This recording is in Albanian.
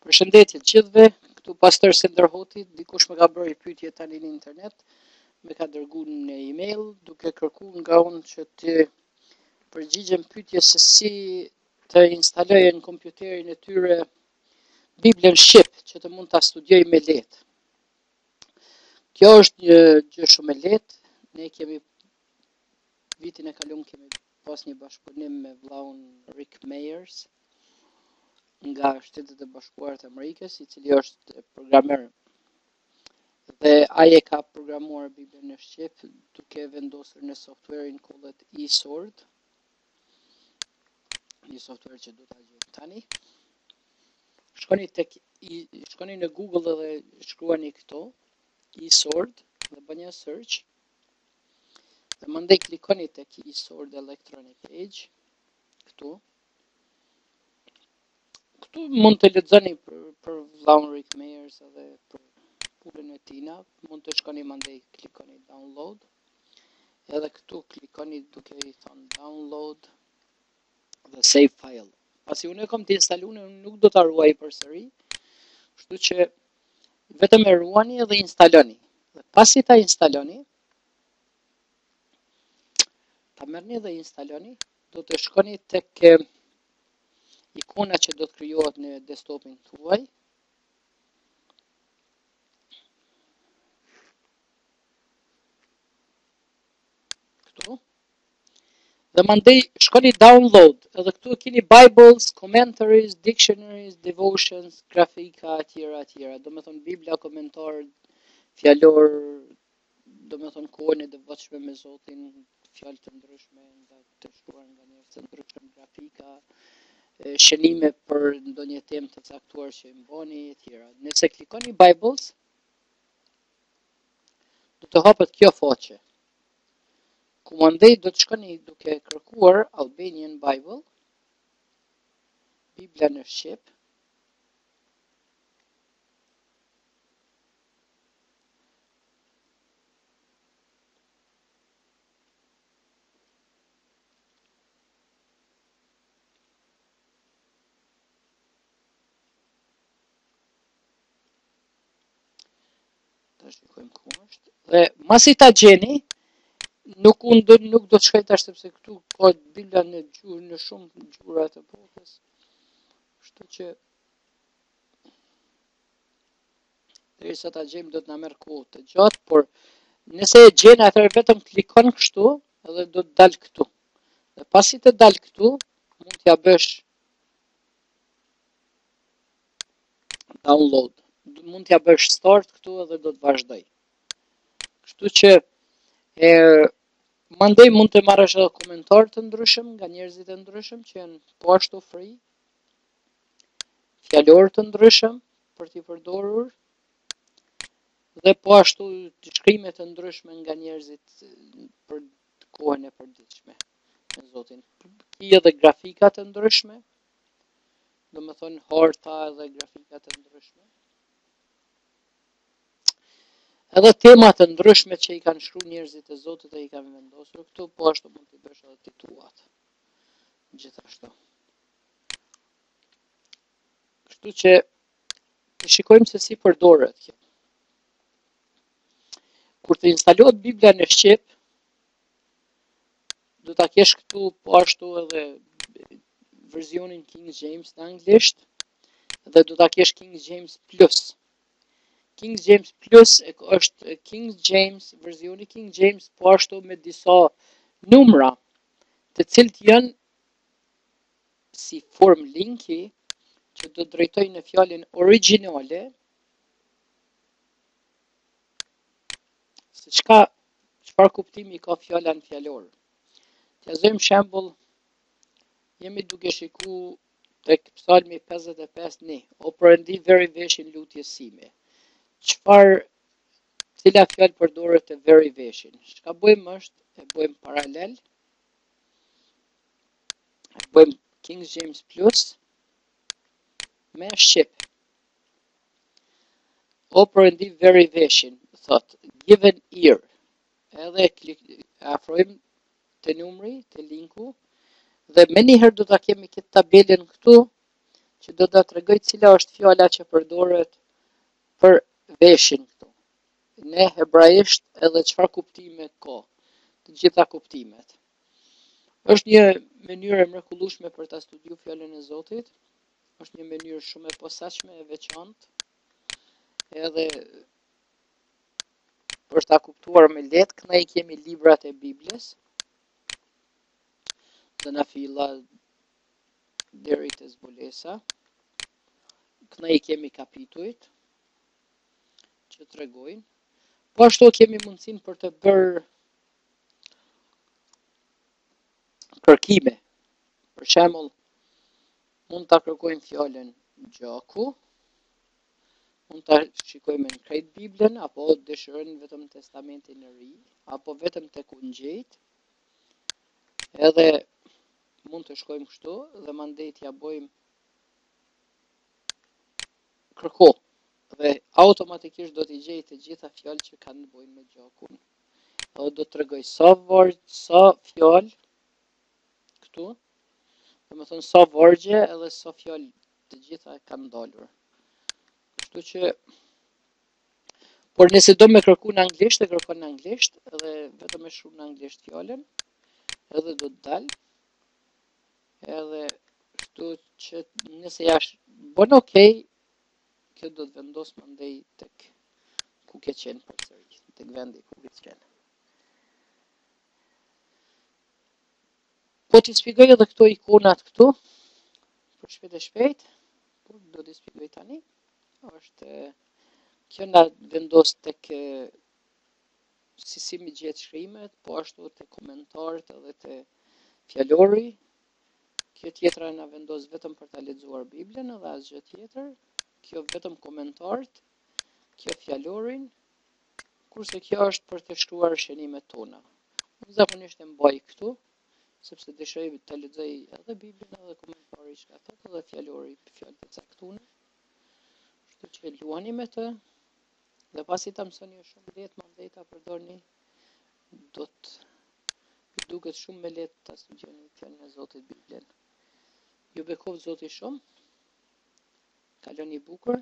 Përshëndetje të gjithëve, këtu pastor Senderhoti, dikush më ka bërë pyetje tani në internet, më ka dërguar në email duke kërkuar nga unë që të përgjigjem pyetjes se si të instalojë në kompjuterin e tyre Biblën shqip që të mund ta studioj me lehtë. Kjo është një gjë shumë e lehtë. Ne kemi vitin e kaluar kemi pas një bashkëpunim me vllaun Rick Meyers nga Shtetet e Bashkuara të Amerikës, i cili është programer. Dhe ai e ka programuar Biblën në shqip duke vendosur në softwarein quhet eSword. Një software që do ta gjejmë tani. Shkoni në Google dhe shkruani këto eSword dhe bëni një search. Dhe mandej klikoni tek eSword Electronic Age këtu. Këtu mund të lexoni për vllaun Rick Meyers edhe për punën e tina, mund të shkoni mandej klikoni download. Edhe këtu klikoni duke i thonë download dhe save file. Pasi unë e kam të instaluar, nuk do ta ruaj përsëri, kështu që vetëm e ruani dhe instaloni. Dhe pasi ta instaloni, ta merrni dhe instaloni, do të shkoni tek ikona që do të krijohet në desktopin tuaj. Këtu. Dhe mandej shkoni download, edhe këtu keni Bibles, commentaries, dictionaries, devotions, grafika, etj. Do me thonë Biblia, komentar, fjalor, do me thonë kohën e devotshme me Zotin, fjalë të ndryshme, nga të shkruar nga njerëz të ndryshëm, grafika, shënime për ndonjë temë të caktuar që i mbani, etj. Nëse klikoni Bibles, do të hapet kjo faqe. Ku mandej do të shkoni duke kërkuar Albanian Bible, Biblia në shqip. Ta shikojmë ku është. Dhe masi ta gjeni, nuk do të shkoj tash sepse këtu ka Bibla në gjuhë, në shumë gjuhra të botës. Kështu që derisa ta gjejmë do të na merr kohë të gjatë, por nëse e gjen atëherë vetëm klikon kështu edhe do të dal këtu. Dhe pasi të dal këtu, mund t'ja bësh download. Mund t'ja bësh start këtu edhe do të vazhdoj. Kështu që mandej mund të marrësh edhe komentar të ndryshëm nga njerëzit e ndryshëm që janë po ashtu free, fjalor të ndryshëm për t'i përdorur, dhe po ashtu shkrime të ndryshme nga njerëzit për kohën e përditshme me Zotin. I edhe grafika të ndryshme, do me thonë harta edhe grafika të ndryshme. Edhe temat të ndryshme që i kanë shkruar njerëzit e Zotit e i kanë vendosur këtu, po ashtu mund t'i bësh edhe tituat. Gjithashtu. Kështu që të shikojmë se si përdoret kjo. Kur të instalohet Biblia në shqip, do ta kesh këtu po ashtu edhe versionin King James në anglisht dhe do ta kesh King James Plus. King James Plus është King James, versioni King James po ashtu me disa numra, të cilët janë si form linki që do drejtoj në fjalën origjinale, se çfarë kuptimi ka fjala në fjalor. T'ja zojmë shembull, jemi duke shiku tek Psalmi 55:1, o Perëndi veri veshin lutjes sime. Cila fjalë përdoret të veri veshin? Çka bëjmë është, e bëjmë paralel, e bëjmë King James Plus me shqip. O Perëndi veri veshin, thot, give an ear. Edhe afrojmë të numri, të linku, dhe me njëherë do ta kemi këtë tabelën këtu, që do të tregoj cila është fjala që përdoret për veshin këtu. Në hebraisht edhe çfarë kuptime ka, të gjitha kuptimet. Është një mënyrë e mrekullueshme për ta studiuar fjalën e Zotit. Është një mënyrë shumë e posaçme e veçantë. Edhe për ta kuptuar me lehtë, ne i kemi librat e Biblës. Dhe na filla deri te zbulesa. Ne i kemi kapitujt që tregojnë. Po ashtu kemi mundësinë për të bërë kërkime. Për shembull, mund ta kërkojmë fjalën gjaku, mund ta shikojmë në krejt Biblën, apo dëshirojnë vetëm Testamentin e Ri, apo vetëm tek Ungjillit. Edhe mund të shkojmë kështu dhe mandej t'ja bëjmë kërko. Dhe automatikisht do t'i gjej të gjitha fjalë që kanë të bëjnë me gjakun. Edhe do të tregoj sa fjalë këtu, domethënë sa vargje edhe sa fjalë të gjitha kanë dalur. Kështu që por nëse do me kërku në anglisht, e kërkon në anglisht, edhe vetëm e shkruan në anglisht fjalën, edhe do të dalë. Edhe kështu që nëse ja bën okay, kjo do të vendos mandej tek ku ke qenë përsëri, tek vendi ku ke qenë. Po t'i shpjegoj edhe këto ikonat këtu, për shpejt e shpejt, po do t'i shpjegoj tani. Është kjo na vendos tek si mi gjetë shkrimet, po ashtu te komentarët edhe te fjalori. Kjo tjetra na vendos vetëm për ta lexuar Biblën edhe asgjë tjetër. Kjo vetëm komentarët, kjo fjalorin, kurse kjo është për të shkruar shënimet tona. Unë zakonisht e mbaj këtu, sepse dëshiroj të lexoj edhe Biblën edhe komentari çka thotë edhe fjalori, fjalët e caktuara. Kështu që luani me të. Dhe pasi ta mësoni shumë lehtë, mandej ta përdorni, do të duket shumë me lehtë ta studioni fjalën e Zotit Biblën. Ju bekov Zoti shumë. Kaloni bukur.